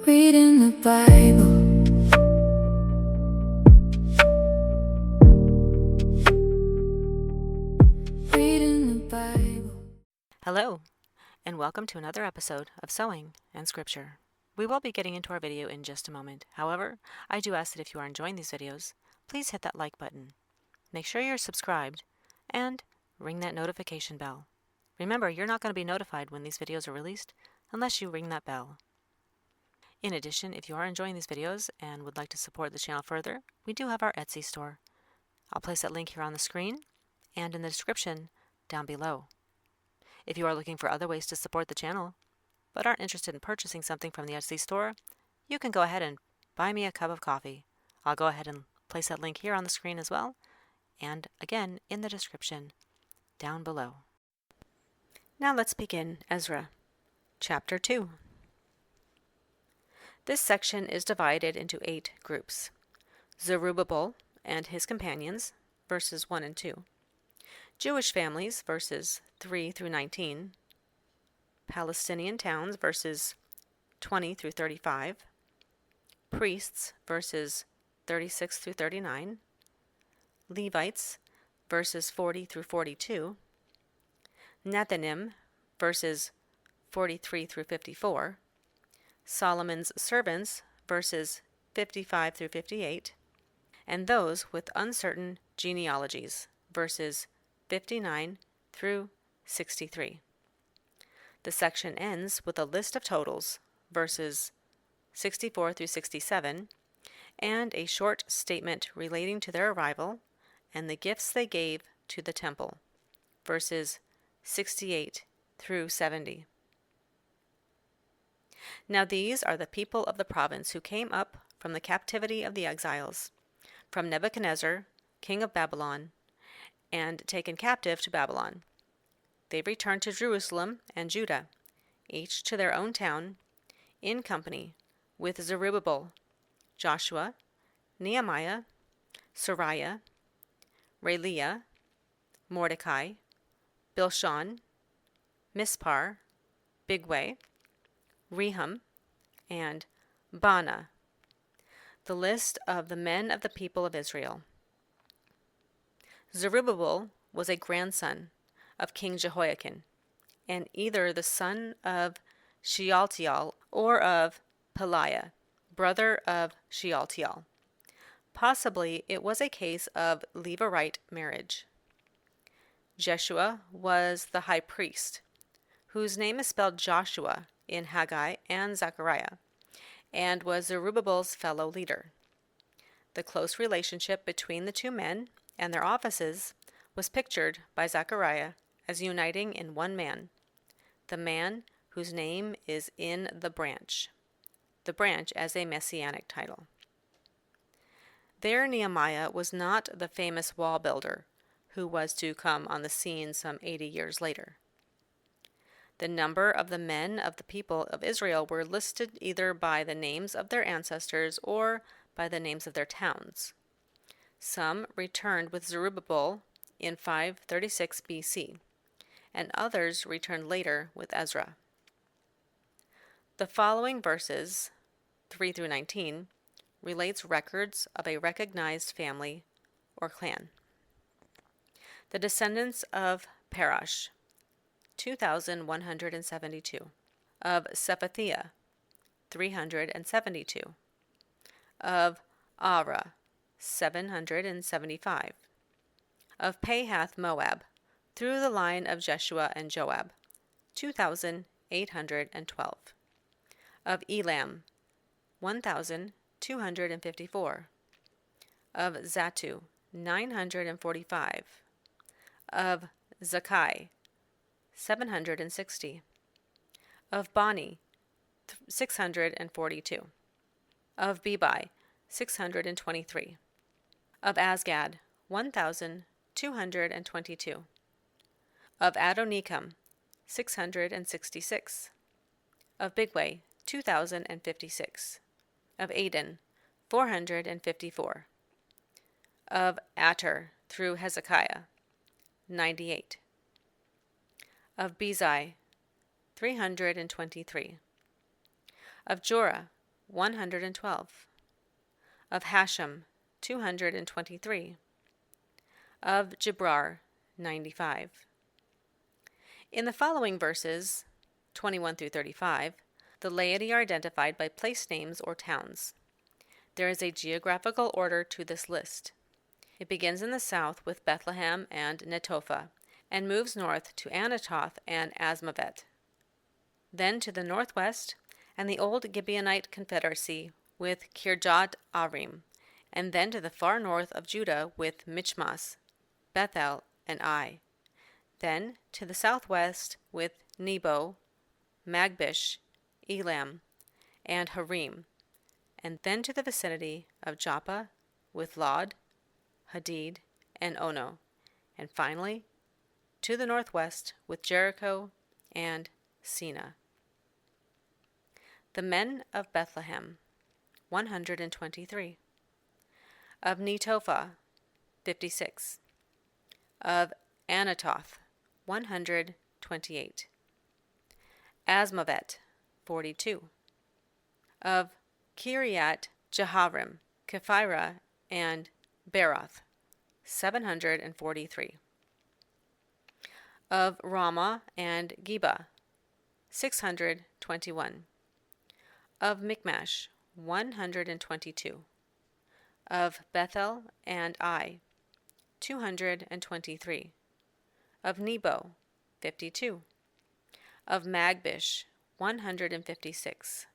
Reading the Bible. Reading the Bible. Hello, and welcome to another episode of Sewing and Scripture. We will be getting into our video in just a moment. However, I do ask that if you are enjoying these videos, please hit that like button. Make sure you're subscribed and ring that notification bell. Remember, you're not going to be notified when these videos are released unless you ring that bell. In addition, if you are enjoying these videos and would like to support the channel further, we do have our Etsy store. I'll place that link here on the screen and in the description down below. If you are looking for other ways to support the channel, but aren't interested in purchasing something from the Etsy store, you can go ahead and buy me a cup of coffee. I'll go ahead and place that link here on the screen as well, and again in the description down below. Now let's begin Ezra, chapter 2. This section is divided into 8 groups. Zerubbabel and his companions, verses 1 and 2. Jewish families, verses 3 through 19. Palestinian towns, verses 20 through 35. Priests, verses 36 through 39. Levites, verses 40 through 42. Nethinim, verses 43 through 54. Solomon's servants, verses 55 through 58. And those with uncertain genealogies, verses 59 through 63. The section ends with a list of totals, verses 64 through 67, and a short statement relating to their arrival and the gifts they gave to the temple, verses 68 through 70. Now these are the people of the province who came up from the captivity of the exiles, from Nebuchadnezzar, king of Babylon, and taken captive to Babylon. They returned to Jerusalem and Judah, each to their own town, in company with Zerubbabel, Joshua, Nehemiah, Sariah, Reelaiah, Mordecai, Bilshan, Mispar, Bigwai, Rehum, and Baanah, the list of the men of the people of Israel. Zerubbabel was a grandson of King Jehoiakim, and either the son of Shealtiel or of Pelaiah, brother of Shealtiel. Possibly it was a case of Levirate marriage. Jeshua was the high priest, whose name is spelled Joshua in Haggai and Zechariah, and was Zerubbabel's fellow leader. The close relationship between the two men and their offices was pictured by Zechariah as uniting in one man, the man whose name is in the branch as a messianic title. There Nehemiah was not the famous wall builder who was to come on the scene some 80 years later. The number of the men of the people of Israel were listed either by the names of their ancestors or by the names of their towns. Some returned with Zerubbabel in 536 BC, and others returned later with Ezra. The following verses, 3 through 19, relates records of a recognized family or clan. The descendants of Parash, 2,172. Of Shephatiah, 372. Of Ara, 775. Of Pahath Moab, through the line of Jeshua and Joab, 2,812. Of Elam, 1,254. Of Zattu, 945. Of Zakkai, 760. Of Bani, 642. Of Bebai, 623. Of Asgad, 1,222. Of Adonikam, 666. Of Bigwai, 2,056. Of Aden, 454. Of Ater through Hezekiah, 98. Of Bezai, 323. Of Jorah, 112. Of Hashem, 223. Of Jibrar, 95. In the following verses, 21 through 35, the laity are identified by place names or towns. There is a geographical order to this list. It begins in the south with Bethlehem and Netophah, and moves north to Anatoth and Asmavet. Then to the northwest, and the old Gibeonite confederacy with Kirjat Arim, and then to the far north of Judah with Michmas, Bethel, and Ai. Then to the southwest with Nebo, Magbish, Elam, and Harim, and then to the vicinity of Joppa with Lod, Hadid, and Ono, and finally to the northwest with Jericho and Sina. The men of Bethlehem, 123. Of Netophah, 56. Of Anatoth, 128. Asmavet, 42. Of Kiriat Jeharim, Kephirah, and Beroth, 743. Of Ramah and Geba, 621. Of Michmash, 122. Of Bethel and Ai, 223. Of Nebo, 52. Of Magbish, 156.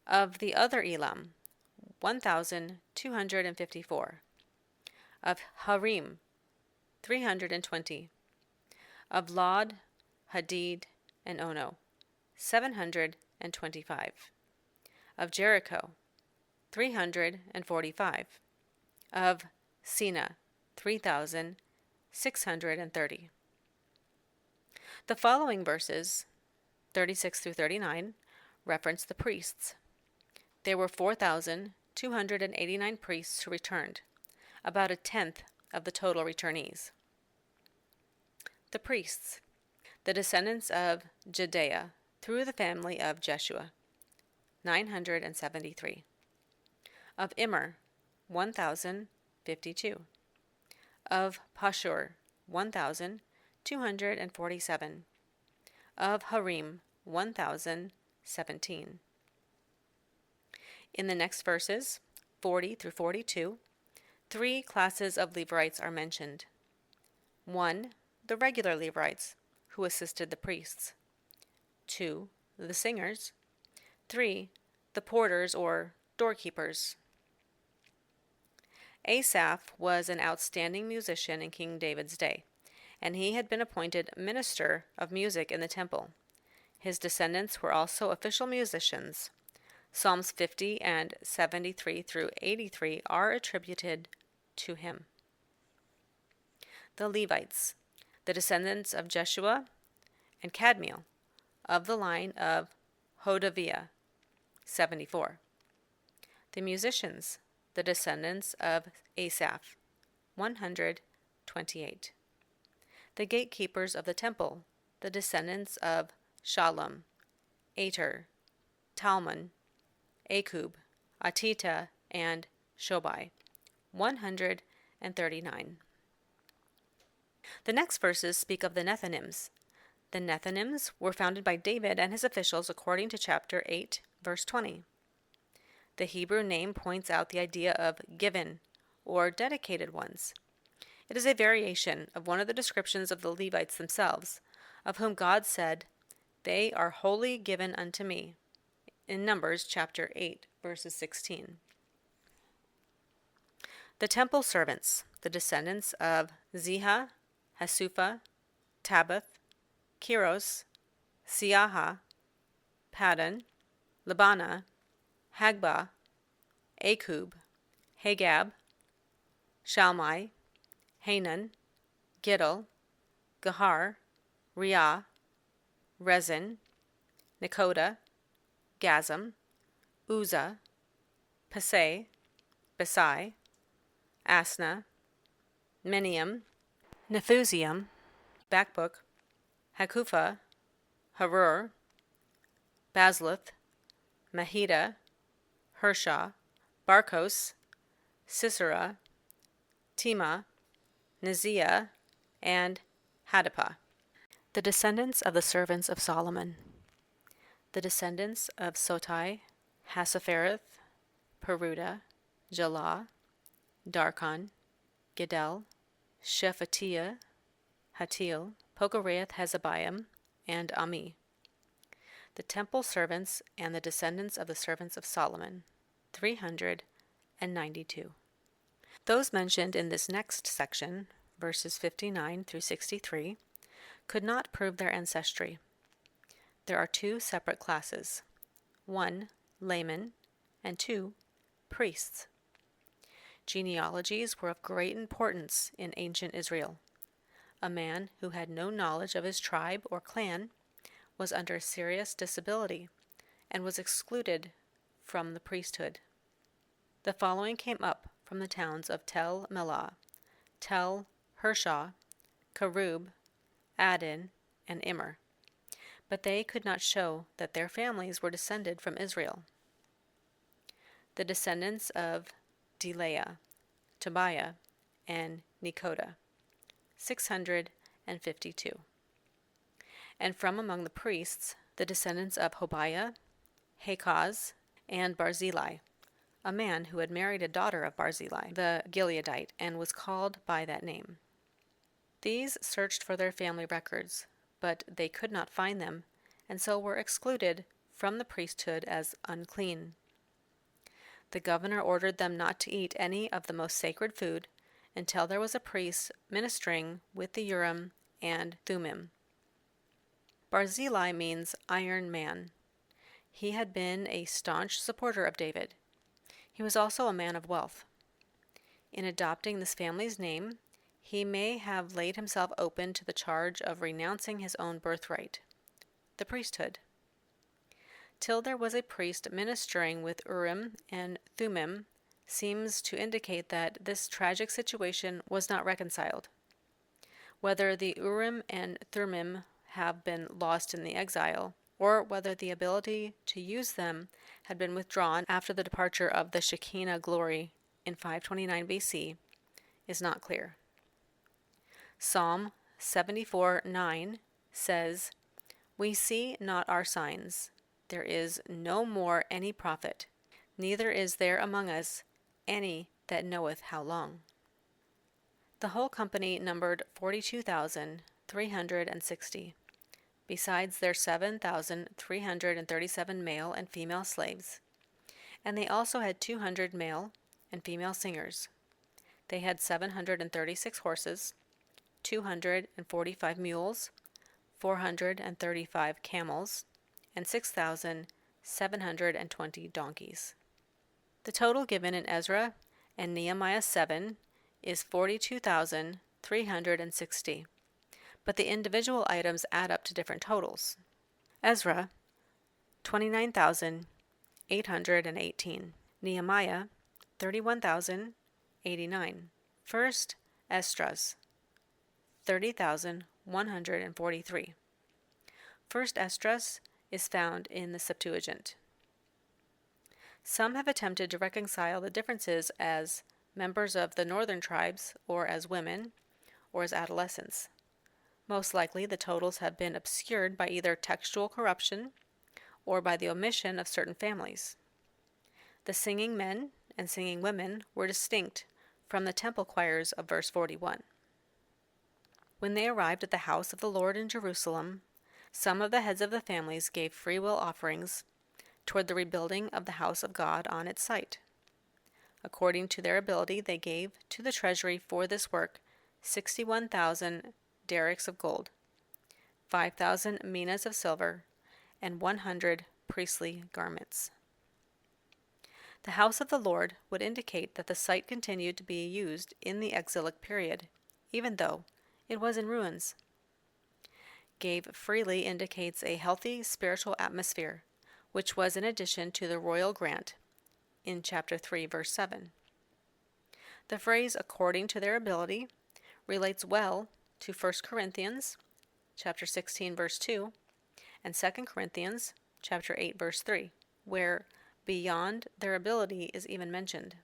Of the other Elam, 1,254. Of Harim, 320. Of Lod, Hadid, and Ono, 725. Of Jericho, 345. Of Sina, 3,630. The following verses, 36 through 39, reference the priests. There were 4,289 priests who returned, about a tenth of the total returnees. The priests, the descendants of Jedaiah, through the family of Jeshua, 973. Of Immer, 1,052. Of Pashur, 1,247. Of Harim, 1,017. In the next verses, 40 through 42, three classes of Levites are mentioned. 1. The regular Levites, who assisted the priests. 2. The singers. 3. The porters or doorkeepers. Asaph was an outstanding musician in King David's day, and he had been appointed minister of music in the temple. His descendants were also official musicians. Psalms 50 and 73 through 83 are attributed to him. The Levites, the descendants of Jeshua and Kadmiel, of the line of Hodaviah, 74. The musicians, the descendants of Asaph, 128. The gatekeepers of the temple, the descendants of Shallum, Ater, Talmon, Akub, Atita, and Shobai, 139. The next verses speak of the Nethinims. The Nethinims were founded by David and his officials according to chapter 8, verse 20. The Hebrew name points out the idea of given, or dedicated ones. It is a variation of one of the descriptions of the Levites themselves, of whom God said, "They are wholly given unto me," in Numbers chapter 8, verses 16. The temple servants, the descendants of Ziha, Hasupha, Tabbath, Kiros, Siaha, Paddan, Labana, Hagbah, Akub, Hagab, Shalmai, Hanan, Gidel, Gahar, Riah, Rezin, Nekoda, Gazam, Uzzah, Pasei, Besai, Asna, Meniam, Nephusium, Bakbuk, Hakupha, Harur, Bazluth, Mahida, Hersha, Barkos, Sisera, Tema, Neziah, and Hadapah. The descendants of the servants of Solomon. The descendants of Sotai, Hassaphereth, Peruda, Jalah, Darkon, Gedel, Shephatiah, Hatil, Pokereth Hezebiam, and Ami. The temple servants and the descendants of the servants of Solomon, 392. Those mentioned in this next section, verses 59 through 63, could not prove their ancestry. There are two separate classes: 1. Laymen, and 2. Priests. Genealogies were of great importance in ancient Israel. A man who had no knowledge of his tribe or clan was under serious disability and was excluded from the priesthood. The following came up from the towns of Tel Melah, Tel Hersha, Kerub, Adin, and Immer, but they could not show that their families were descended from Israel. The descendants of Delaiah, Tobiah, and Nekoda, 652. And from among the priests, the descendants of Hobaiah, Hakaz, and Barzillai, a man who had married a daughter of Barzillai, the Gileadite, and was called by that name. These searched for their family records, but they could not find them, and so were excluded from the priesthood as unclean. The governor ordered them not to eat any of the most sacred food until there was a priest ministering with the Urim and Thummim. Barzillai means iron man. He had been a staunch supporter of David. He was also a man of wealth. In adopting this family's name, he may have laid himself open to the charge of renouncing his own birthright, the priesthood. Till there was a priest ministering with Urim and Thummim seems to indicate that this tragic situation was not reconciled. Whether the Urim and Thummim have been lost in the exile, or whether the ability to use them had been withdrawn after the departure of the Shekinah glory in 529 BC, is not clear. Psalm 74:9 says, "We see not our signs. There is no more any prophet, neither is there among us any that knoweth how long." The whole company numbered 42,360, besides their 7,337 male and female slaves, and they also had 200 male and female singers. They had 736 horses, 245 mules, 435 camels, and 6,720 donkeys. The total given in Ezra and Nehemiah 7 is 42,360, but the individual items add up to different totals. Ezra, 29,818. Nehemiah, 31,089. First Esdras, 30,143. First Esdras is found in the Septuagint. Some have attempted to reconcile the differences as members of the northern tribes, or as women, or as adolescents. Most likely the totals have been obscured by either textual corruption or by the omission of certain families. The singing men and singing women were distinct from the temple choirs of verse 41. When they arrived at the house of the Lord in Jerusalem, some of the heads of the families gave freewill offerings toward the rebuilding of the house of God on its site. According to their ability, they gave to the treasury for this work 61,000 derricks of gold, 5,000 minas of silver, and 100 priestly garments. The house of the Lord would indicate that the site continued to be used in the exilic period, even though it was in ruins. Gave freely indicates a healthy spiritual atmosphere, which was in addition to the royal grant in chapter 3, verse 7. The phrase "according to their ability" relates well to 1 Corinthians chapter 16, verse 2, and 2 Corinthians chapter 8, verse 3, where beyond their ability is even mentioned.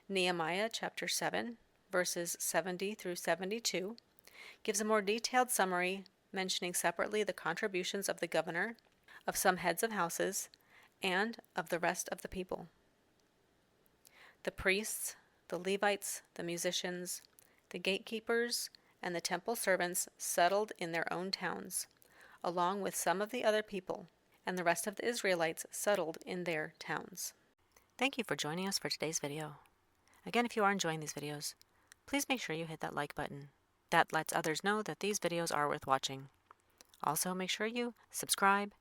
Nehemiah chapter 7, verses 70 through 72, gives a more detailed summary mentioning separately the contributions of the governor, of some heads of houses, and of the rest of the people. The priests, the Levites, the musicians, the gatekeepers, and the temple servants settled in their own towns, along with some of the other people, and the rest of the Israelites settled in their towns. Thank you for joining us for today's video. Again, if you are enjoying these videos, please make sure you hit that like button. That lets others know that these videos are worth watching. Also, make sure you subscribe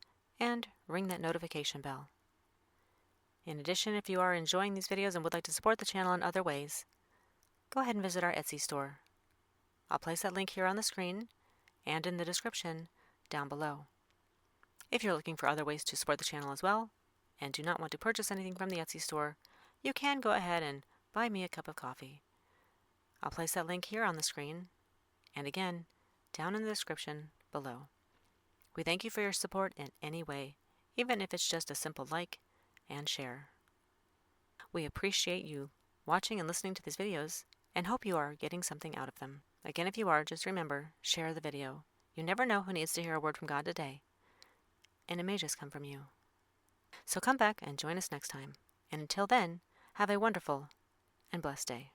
and ring that notification bell. In addition, if you are enjoying these videos and would like to support the channel in other ways, go ahead and visit our Etsy store. I'll place that link here on the screen and in the description down below. If you're looking for other ways to support the channel as well, and do not want to purchase anything from the Etsy store, you can go ahead and buy me a cup of coffee. I'll place that link here on the screen, and again, down in the description below. We thank you for your support in any way, even if it's just a simple like and share. We appreciate you watching and listening to these videos, and hope you are getting something out of them. Again, if you are, just remember, share the video. You never know who needs to hear a word from God today, and it may just come from you. So come back and join us next time, and until then, have a wonderful and blessed day.